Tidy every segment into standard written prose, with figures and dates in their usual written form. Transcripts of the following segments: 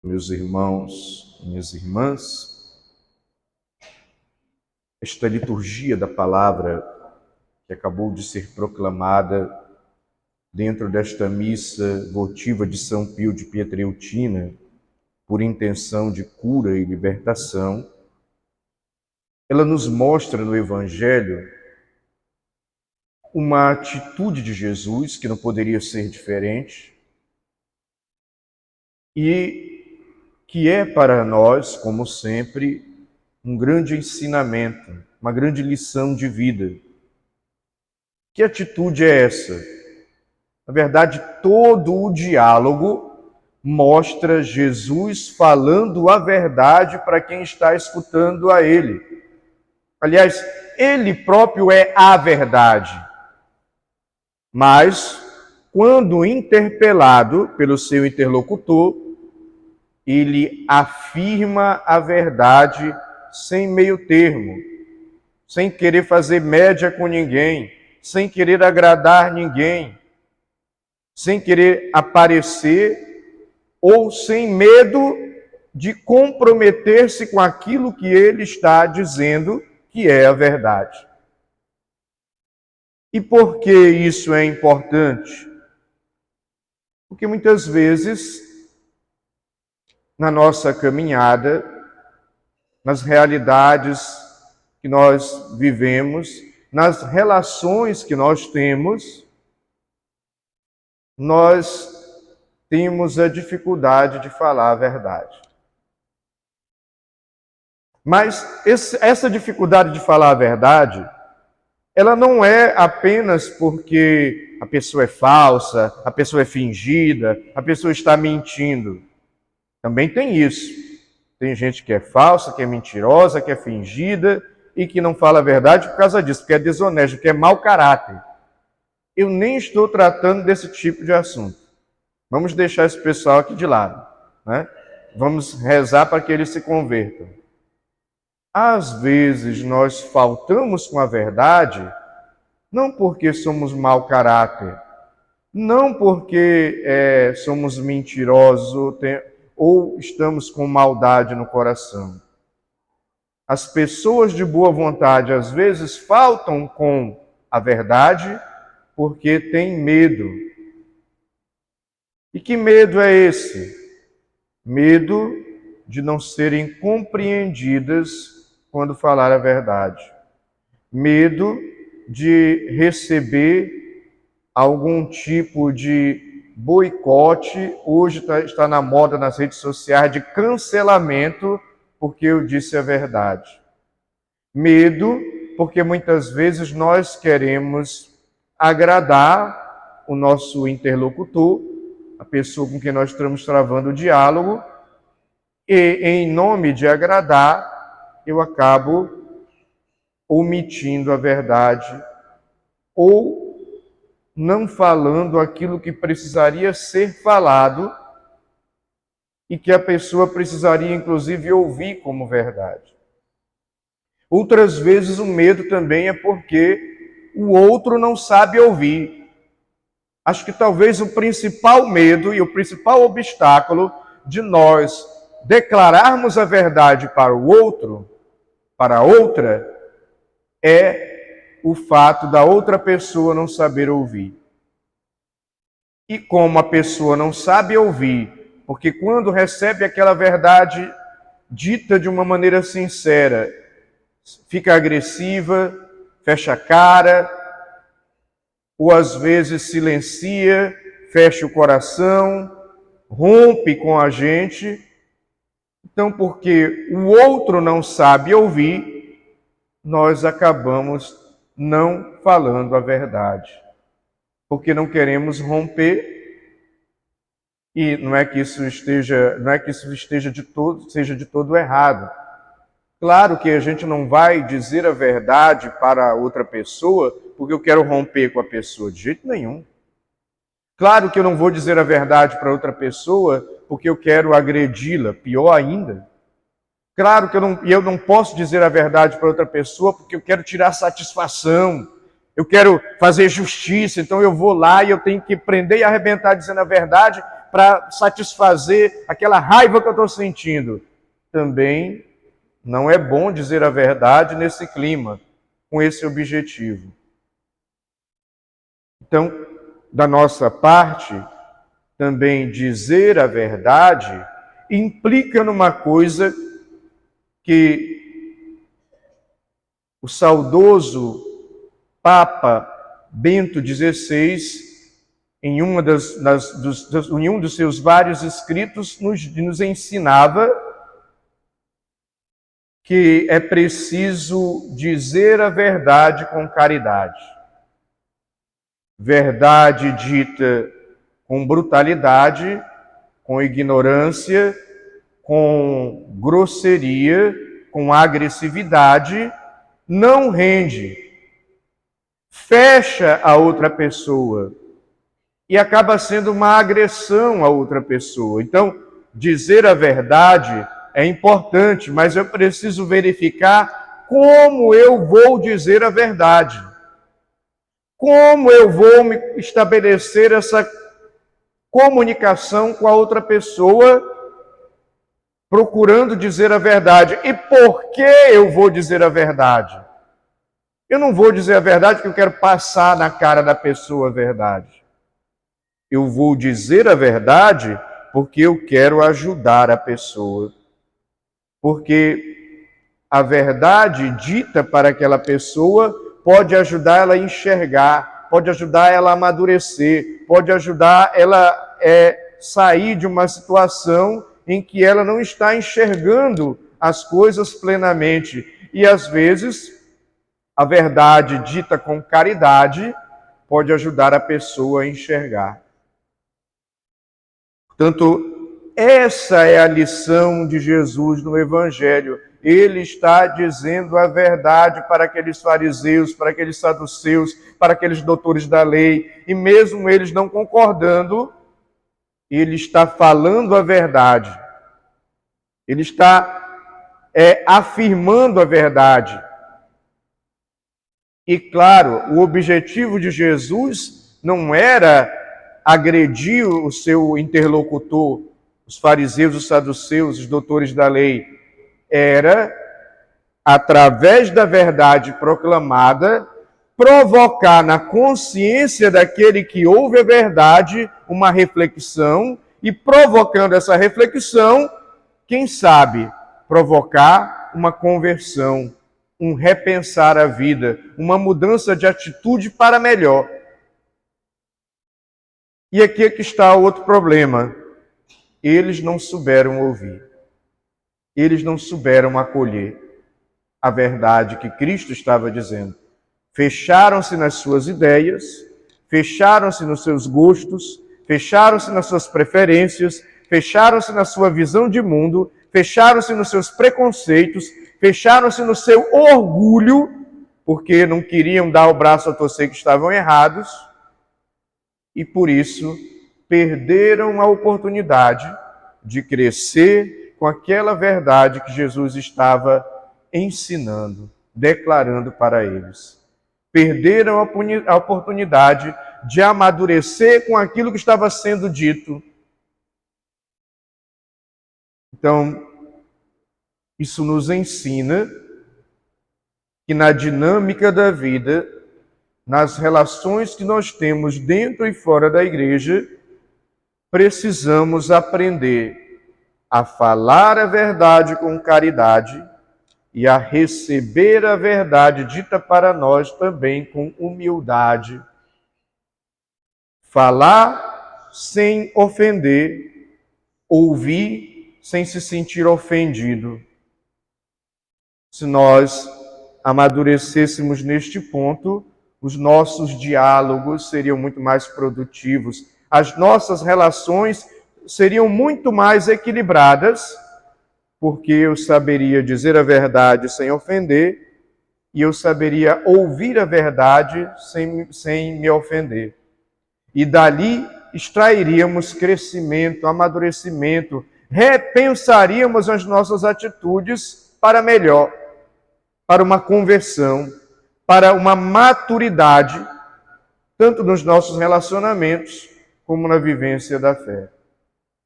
Meus irmãos, minhas irmãs, esta liturgia da palavra que acabou de ser proclamada dentro desta missa votiva de São Pio de Pietrelcina, por intenção de cura e libertação, ela nos mostra no Evangelho uma atitude de Jesus que não poderia ser diferente e que é para nós, como sempre, um grande ensinamento, uma grande lição de vida. Que atitude é essa? Na verdade, todo o diálogo mostra Jesus falando a verdade para quem está escutando a ele. Aliás, ele próprio é a verdade. Mas, quando interpelado pelo seu interlocutor, ele afirma a verdade sem meio termo, sem querer fazer média com ninguém, sem querer agradar ninguém, sem querer aparecer ou sem medo de comprometer-se com aquilo que ele está dizendo que é a verdade. E por que isso é importante? Porque muitas vezes, na nossa caminhada, nas realidades que nós vivemos, nas relações que nós temos a dificuldade de falar a verdade. Mas essa dificuldade de falar a verdade, ela não é apenas porque a pessoa é falsa, a pessoa é fingida, a pessoa está mentindo. Também tem isso. Tem gente que é falsa, que é mentirosa, que é fingida e que não fala a verdade por causa disso, porque é desonesto, porque é mau caráter. Eu nem estou tratando desse tipo de assunto. Vamos deixar esse pessoal aqui de lado, né? Vamos rezar para que eles se convertam. Às vezes nós faltamos com a verdade, não porque somos mau caráter, não porque somos mentirosos ou estamos com maldade no coração. As pessoas de boa vontade, às vezes, faltam com a verdade porque têm medo. E que medo é esse? Medo de não serem compreendidas quando falar a verdade. Medo de receber algum tipo de boicote, hoje está na moda nas redes sociais, de cancelamento, porque eu disse a verdade. Medo, porque muitas vezes nós queremos agradar o nosso interlocutor, a pessoa com quem nós estamos travando o diálogo, e em nome de agradar, eu acabo omitindo a verdade, ou não falando aquilo que precisaria ser falado e que a pessoa precisaria, inclusive, ouvir como verdade. Outras vezes o medo também é porque o outro não sabe ouvir. Acho que talvez o principal medo e o principal obstáculo de nós declararmos a verdade para o outro, para a outra, é o fato da outra pessoa não saber ouvir. E como a pessoa não sabe ouvir, porque quando recebe aquela verdade dita de uma maneira sincera, fica agressiva, fecha a cara, ou às vezes silencia, fecha o coração, rompe com a gente. Então, porque o outro não sabe ouvir, nós acabamos não falando a verdade, porque não queremos romper, e não é que isso seja de todo errado. Claro que a gente não vai dizer a verdade para outra pessoa porque eu quero romper com a pessoa, de jeito nenhum. Claro que eu não vou dizer a verdade para outra pessoa porque eu quero agredi-la, pior ainda. Claro que eu não posso dizer a verdade para outra pessoa porque eu quero tirar satisfação, eu quero fazer justiça, então eu vou lá e eu tenho que prender e arrebentar dizendo a verdade para satisfazer aquela raiva que eu estou sentindo. Também não é bom dizer a verdade nesse clima, com esse objetivo. Então, da nossa parte, também dizer a verdade implica numa coisa que o saudoso Papa Bento XVI, em um dos seus vários escritos, nos ensinava que é preciso dizer a verdade com caridade. Verdade dita com brutalidade, com ignorância, com grosseria, com agressividade, não rende. Fecha a outra pessoa e acaba sendo uma agressão à outra pessoa. Então, dizer a verdade é importante, mas eu preciso verificar como eu vou dizer a verdade. Como eu vou me estabelecer essa comunicação com a outra pessoa, procurando dizer a verdade. E por que eu vou dizer a verdade? Eu não vou dizer a verdade porque eu quero passar na cara da pessoa a verdade. Eu vou dizer a verdade porque eu quero ajudar a pessoa. Porque a verdade dita para aquela pessoa pode ajudar ela a enxergar, pode ajudar ela a amadurecer, pode ajudar ela a sair de uma situação em que ela não está enxergando as coisas plenamente. E às vezes, a verdade dita com caridade pode ajudar a pessoa a enxergar. Portanto, essa é a lição de Jesus no Evangelho. Ele está dizendo a verdade para aqueles fariseus, para aqueles saduceus, para aqueles doutores da lei. E mesmo eles não concordando, ele está falando a verdade. Ele está afirmando a verdade. E claro, o objetivo de Jesus não era agredir o seu interlocutor, os fariseus, os saduceus, os doutores da lei. Era, através da verdade proclamada, provocar na consciência daquele que ouve a verdade uma reflexão e, provocando essa reflexão, quem sabe, provocar uma conversão, um repensar a vida, uma mudança de atitude para melhor. E aqui é que está o outro problema. Eles não souberam ouvir. Eles não souberam acolher a verdade que Cristo estava dizendo. Fecharam-se nas suas ideias, fecharam-se nos seus gostos, fecharam-se nas suas preferências, fecharam-se na sua visão de mundo, fecharam-se nos seus preconceitos, fecharam-se no seu orgulho, porque não queriam dar o braço a torcer que estavam errados, e por isso perderam a oportunidade de crescer com aquela verdade que Jesus estava ensinando, declarando para eles. Perderam a oportunidade de amadurecer com aquilo que estava sendo dito. Então, isso nos ensina que na dinâmica da vida, nas relações que nós temos dentro e fora da igreja, precisamos aprender a falar a verdade com caridade e a receber a verdade dita para nós também com humildade. Falar sem ofender, ouvir sem se sentir ofendido. Se nós amadurecêssemos neste ponto, os nossos diálogos seriam muito mais produtivos, as nossas relações seriam muito mais equilibradas, porque eu saberia dizer a verdade sem ofender e eu saberia ouvir a verdade sem me ofender. E dali extrairíamos crescimento, amadurecimento, repensaríamos as nossas atitudes para melhor, para uma conversão, para uma maturidade, tanto nos nossos relacionamentos como na vivência da fé.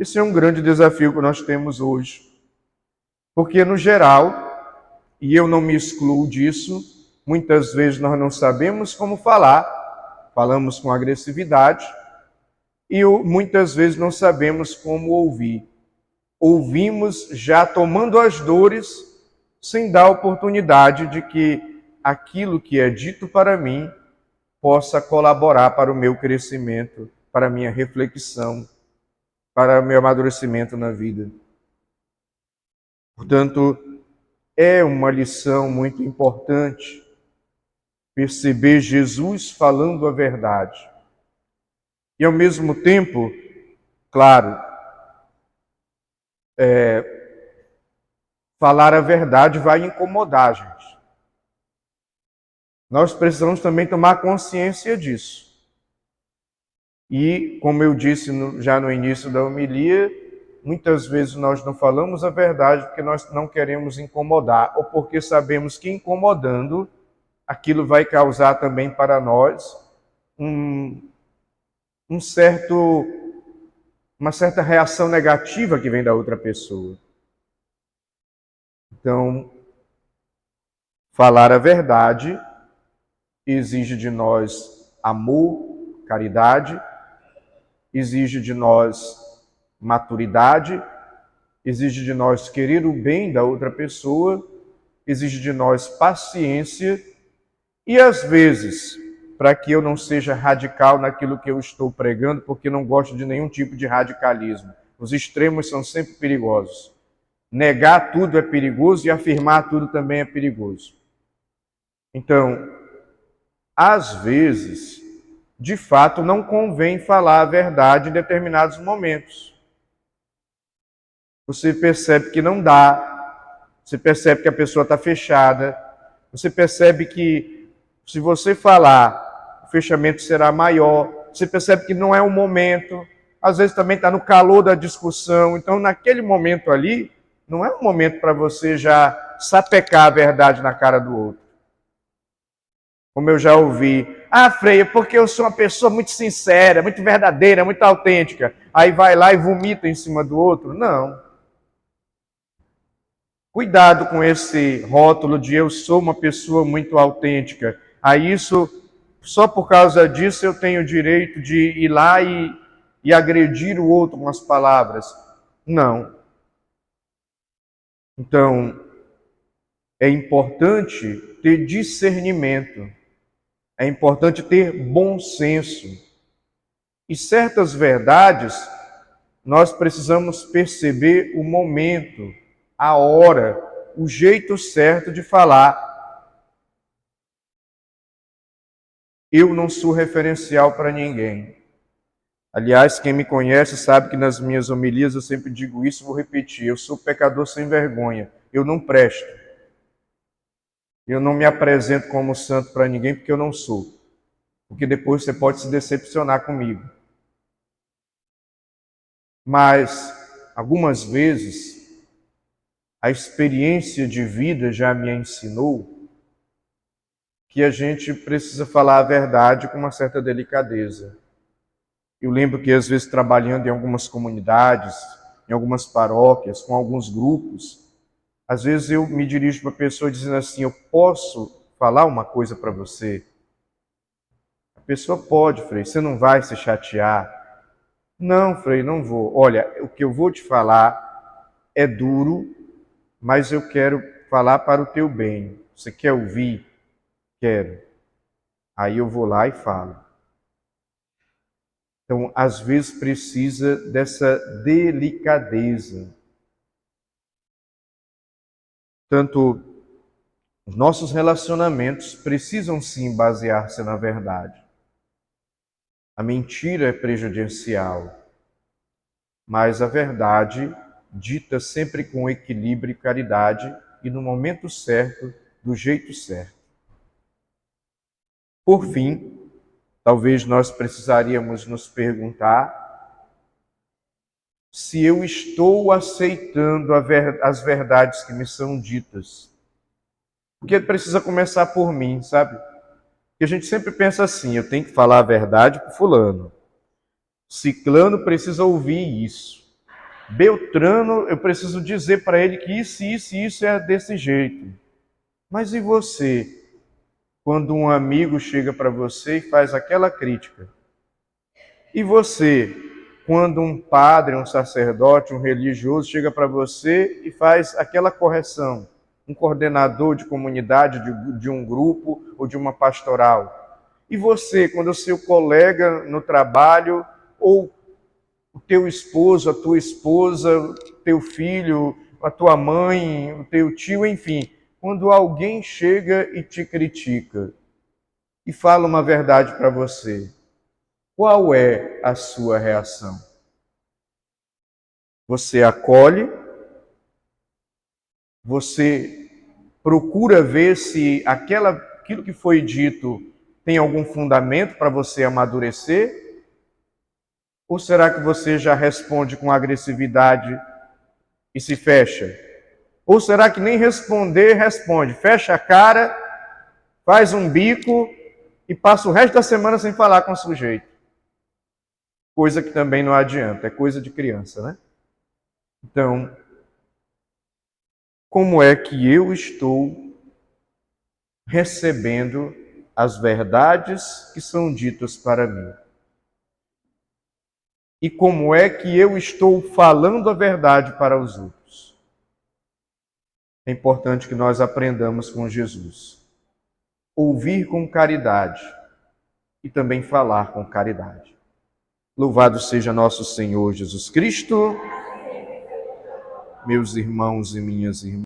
Esse é um grande desafio que nós temos hoje. Porque, no geral, e eu não me excluo disso, muitas vezes nós não sabemos como falar, falamos com agressividade, e muitas vezes não sabemos como ouvir. Ouvimos já tomando as dores, sem dar oportunidade de que aquilo que é dito para mim possa colaborar para o meu crescimento, para a minha reflexão, para o meu amadurecimento na vida. Portanto, é uma lição muito importante perceber Jesus falando a verdade. E, ao mesmo tempo, claro, falar a verdade vai incomodar a gente. Nós precisamos também tomar consciência disso. E, como eu disse já no início da homilia, muitas vezes nós não falamos a verdade porque nós não queremos incomodar, ou porque sabemos que incomodando, aquilo vai causar também para nós uma certa reação negativa que vem da outra pessoa. Então, falar a verdade exige de nós amor, caridade, exige de nós maturidade, exige de nós querer o bem da outra pessoa, exige de nós paciência e, às vezes, para que eu não seja radical naquilo que eu estou pregando, porque não gosto de nenhum tipo de radicalismo. Os extremos são sempre perigosos. Negar tudo é perigoso e afirmar tudo também é perigoso. Então, às vezes, de fato, não convém falar a verdade em determinados momentos. Você percebe que não dá, você percebe que a pessoa está fechada, você percebe que se você falar, o fechamento será maior, você percebe que não é o momento, às vezes também está no calor da discussão, então naquele momento ali, não é um momento para você já sapecar a verdade na cara do outro. Como eu já ouvi, Frei, porque eu sou uma pessoa muito sincera, muito verdadeira, muito autêntica, aí vai lá e vomita em cima do outro. Não. Cuidado com esse rótulo de eu sou uma pessoa muito autêntica. Aí isso, só por causa disso eu tenho o direito de ir lá e agredir o outro com as palavras. Não. Então, é importante ter discernimento. É importante ter bom senso. E certas verdades, nós precisamos perceber o momento, a hora, o jeito certo de falar. Eu não sou referencial para ninguém. Aliás, quem me conhece sabe que nas minhas homilias eu sempre digo isso, vou repetir. Eu sou pecador sem vergonha. Eu não presto. Eu não me apresento como santo para ninguém porque eu não sou. Porque depois você pode se decepcionar comigo. Mas, algumas vezes, a experiência de vida já me ensinou que a gente precisa falar a verdade com uma certa delicadeza. Eu lembro que, às vezes, trabalhando em algumas comunidades, em algumas paróquias, com alguns grupos, às vezes eu me dirijo para a pessoa dizendo assim, eu posso falar uma coisa para você? A pessoa pode, Frei, você não vai se chatear. Não, Frei, não vou. Olha, o que eu vou te falar é duro, mas eu quero falar para o teu bem. Você quer ouvir? Quero. Aí eu vou lá e falo. Então, às vezes precisa dessa delicadeza. Portanto, os nossos relacionamentos precisam sim basear-se na verdade. A mentira é prejudicial, mas a verdade, dita sempre com equilíbrio e caridade e no momento certo, do jeito certo. Por fim, talvez nós precisaríamos nos perguntar se eu estou aceitando as verdades que me são ditas. Porque precisa começar por mim, sabe? Porque a gente sempre pensa assim, eu tenho que falar a verdade para fulano. Ciclano precisa ouvir isso. Beltrano, eu preciso dizer para ele que isso é desse jeito. Mas e você? Quando um amigo chega para você e faz aquela crítica? E você, quando um padre, um sacerdote, um religioso chega para você e faz aquela correção? Um coordenador de comunidade, de um grupo ou de uma pastoral? E você, quando o seu colega no trabalho, ou o teu esposo, a tua esposa, o teu filho, a tua mãe, o teu tio, enfim, quando alguém chega e te critica e fala uma verdade para você, qual é a sua reação? Você acolhe? Você procura ver se aquilo que foi dito tem algum fundamento para você amadurecer? Ou será que você já responde com agressividade e se fecha? Ou será que nem responder, responde, fecha a cara, faz um bico e passa o resto da semana sem falar com o sujeito? Coisa que também não adianta, é coisa de criança, né? Então, como é que eu estou recebendo as verdades que são ditas para mim? E como é que eu estou falando a verdade para os outros? É importante que nós aprendamos com Jesus. Ouvir com caridade e também falar com caridade. Louvado seja nosso Senhor Jesus Cristo, meus irmãos e minhas irmãs.